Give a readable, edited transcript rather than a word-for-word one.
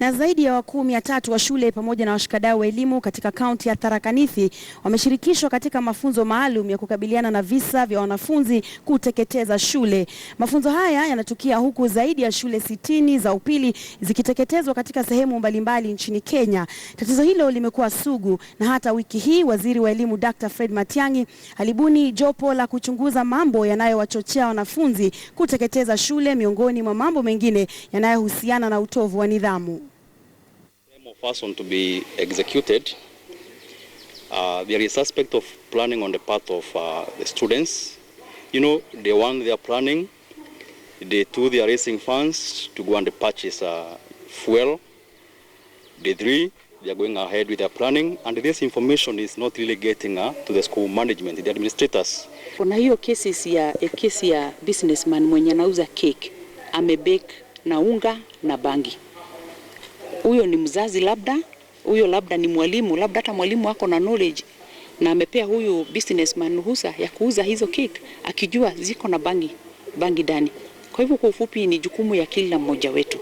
Na zaidi ya wakuu 300 wa shule pamoja na washikadau wa elimu katika kaunti ya Tharaka Nithi wameshirikishwa katika mafunzo maalum ya kukabiliana na visa vya wanafunzi kuteketeza shule. Mafunzo haya yanatukia huku zaidi ya shule 60 za upili zikiteketezwa katika sehemu mbalimbali nchini Kenya. Tatizo hilo limekuwa sugu na hata wiki hii waziri wa elimu Dr. Fred Matiang'i alibuni jopo la kuchunguza mambo yanayowachochea wanafunzi kuteketeza shule miongoni mwa mambo mengine yanayohusiana na utovu wa nidhamu. Person to be executed, there is aspect of planning on the part of the students. You know, day one they are planning, day two they are raising funds to go and purchase fuel, day three they are going ahead with their planning, and this information is not really getting to the school management, the administrators. Kuna hiyo kesi ya businessman mwenye anauza cake, amebake na unga na bangi. Huyo ni mzazi labda, huyo labda ni mwalimu, labda hata mwalimu wako na knowledge na amepea huyu businessman ruhusa ya kuuza hizo cake akijua ziko na bangi ndani. Kwa hivyo kwa ufupi ni jukumu ya kila mmoja wetu.